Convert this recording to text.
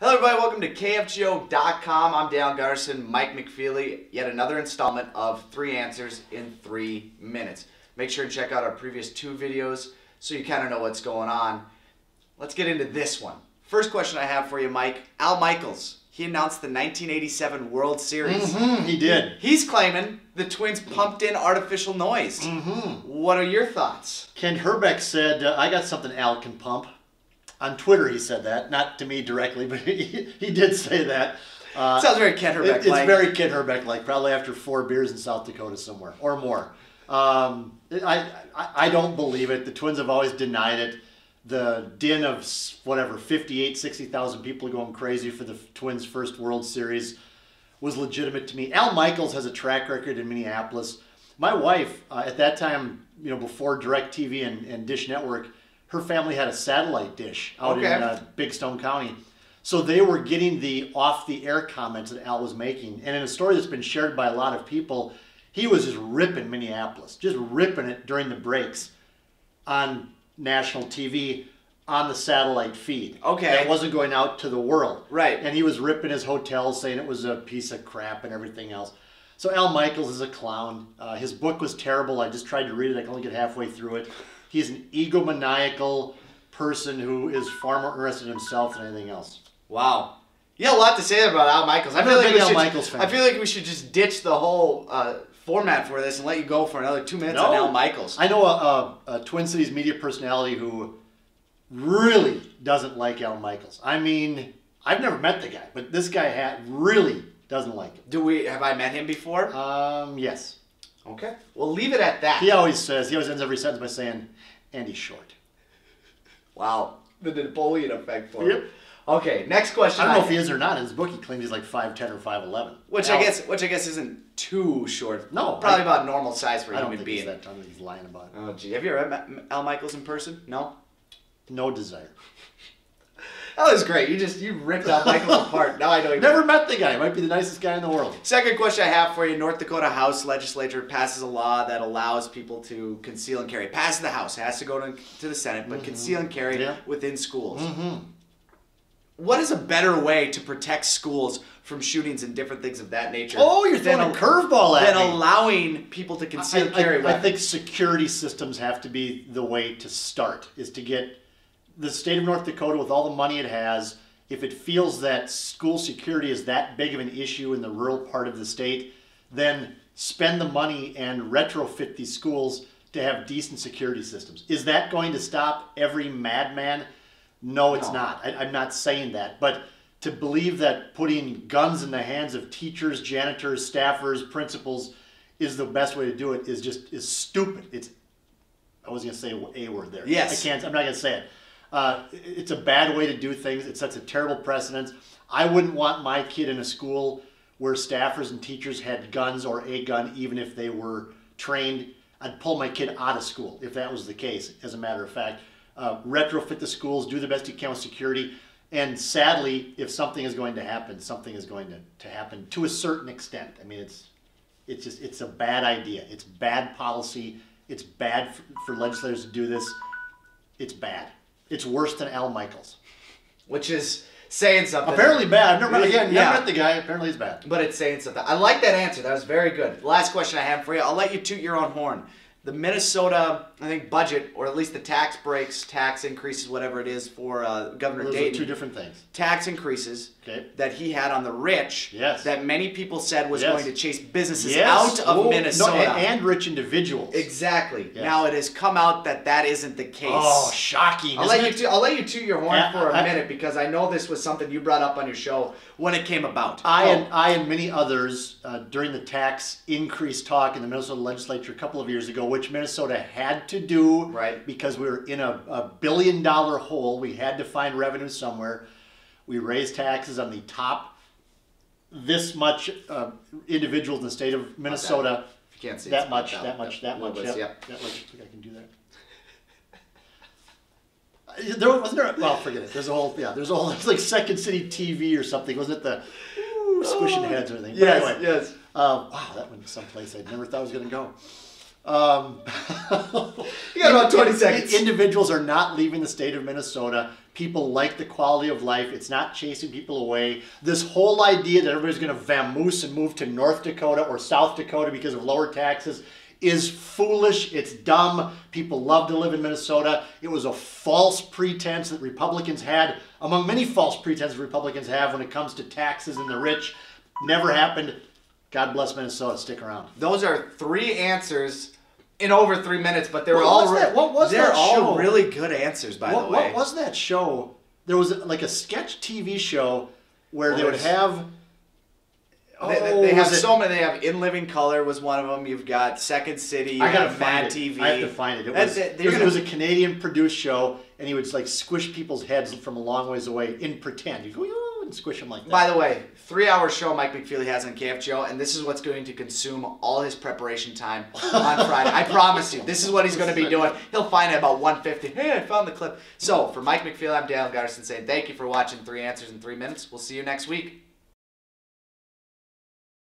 Hello everybody, welcome to KFGO.com. I'm Dale Garson, Mike McFeely. Yet another installment of 3 answers in 3 minutes. Make sure and check out our previous 2 videos so you kind of know what's going on. Let's get into this one. First question I have for you, Mike. Al Michaels, he announced the 1987 World Series. He did. He's claiming the Twins pumped in artificial noise. What are your thoughts? Ken Herbeck said, I got something Al can pump. On Twitter he said that, not to me directly, but he did say that. Sounds very Ken Herbeck-like. It's very Ken Herbeck-like, probably after 4 beers in South Dakota somewhere, or more. I don't believe it. The Twins have always denied it. The din of, 58, 60,000 people going crazy for the Twins' first World Series was legitimate to me. Al Michaels has a track record in Minneapolis. My wife, at that time, before DirecTV and Dish Network, her family had a satellite dish out in Big Stone County. So they were getting the off-the-air comments that Al was making. And in a story that's been shared by a lot of people, he was just ripping Minneapolis, just ripping it during the breaks on national TV on the satellite feed. Okay. It wasn't going out to the world. Right. And he was ripping his hotel, saying it was a piece of crap and everything else. So Al Michaels is a clown. His book was terrible. I just tried to read it. I can only get halfway through it. He's an egomaniacal person who is far more interested in himself than anything else. Wow. You have a lot to say about Al Michaels. I feel like we should just ditch the whole format for this and let you go for another 2 minutes on Al Michaels. I know a Twin Cities media personality who really doesn't like Al Michaels. I mean, I've never met the guy, but this guy really doesn't like him. Have I met him before? Yes. Okay. Well, leave it at that. He always ends every sentence by saying, and he's short. Wow. The Napoleon effect for him. Yep. Okay, next question. I don't know if he is or not. In his book, he claims he's like 5'10" or 5'11". Which I guess isn't too short. No. Probably about normal size for a human being. I don't think he's that ton. He's lying about it. Oh, gee. Have you ever met Al Michaels in person? No? No desire. That was great. You ripped Al Michaels apart. Now I know you. Never met the guy. He might be the nicest guy in the world. Second question I have for you. North Dakota House Legislature passes a law that allows people to conceal and carry. Passes the House. It has to go to the Senate, but conceal and carry within schools. What is a better way to protect schools from shootings and different things of that nature? Oh, you're throwing a curveball at me. Than allowing people to conceal and carry weapons. I think security systems have to be the way to start, is to get the state of North Dakota, with all the money it has, if it feels that school security is that big of an issue in the rural part of the state, then spend the money and retrofit these schools to have decent security systems. Is that going to stop every madman? No, it's not. I'm not saying that. But to believe that putting guns in the hands of teachers, janitors, staffers, principals is the best way to do it is stupid. I was going to say a word there. Yes. I'm not going to say it. It's a bad way to do things. It sets a terrible precedent. I wouldn't want my kid in a school where staffers and teachers had guns or a gun, even if they were trained. I'd pull my kid out of school if that was the case, as a matter of fact. Retrofit the schools, do the best you can with security. And sadly, if something is going to happen, something is going to happen to a certain extent. I mean, it's a bad idea. It's bad policy. It's bad for legislators to do this. It's bad. It's worse than Al Michaels. Which is saying something. Apparently bad. Never met the guy. Apparently he's bad. But it's saying something. I like that answer. That was very good. Last question I have for you. I'll let you toot your own horn. The Minnesota, I think, budget, or at least the tax breaks, tax increases, whatever it is for Governor Dayton. Those are 2 different things. Tax increases that he had on the rich that many people said was going to chase businesses out of Minnesota. No, and rich individuals. Exactly. Yes. Now it has come out that isn't the case. Oh, shocking. I'll let you toot your horn for a minute, because I know this was something you brought up on your show when it came about. I and many others during the tax increase talk in the Minnesota legislature a couple of years ago, which Minnesota had to do because we were in a $1 billion hole. We had to find revenue somewhere. We raised taxes on the top this much individuals in the state of Minnesota. If you can't see that much. Yep. That much. Yep. I think I can do that. There wasn't there. Well, forget it. There's a whole. It's like Second City TV or something. Wasn't it the squishing heads or anything? Yes. But anyway, yes. Wow, that went someplace I never thought I was going to go. You got about 20 seconds. Individuals are not leaving the state of Minnesota. People like the quality of life. It's not chasing people away. This whole idea that everybody's going to vamoose and move to North Dakota or South Dakota because of lower taxes is foolish. It's dumb. People love to live in Minnesota. It was a false pretense that Republicans had, among many false pretenses Republicans have when it comes to taxes and the rich. Never happened. God bless Minnesota. Stick around. Those are 3 answers in over 3 minutes, but they were What was they're that show? all really good answers, by the way. What was that show? There was like a sketch TV show where they would have... They have so many. They have In Living Color was one of them. You've got Second City. You have Mad TV. I have to find it. It was a Canadian produced show, and he would like squish people's heads from a long ways away in pretend. He'd go and squish them like that. By the way, 3-hour show Mike McFeely has on KFGO, and this is what's going to consume all his preparation time on Friday. I promise you, this is what he's going to be doing. He'll find it about 1:50. Hey, I found the clip. So for Mike McFeely, I'm Dale Garson saying thank you for watching 3 Answers in 3 Minutes. We'll see you next week.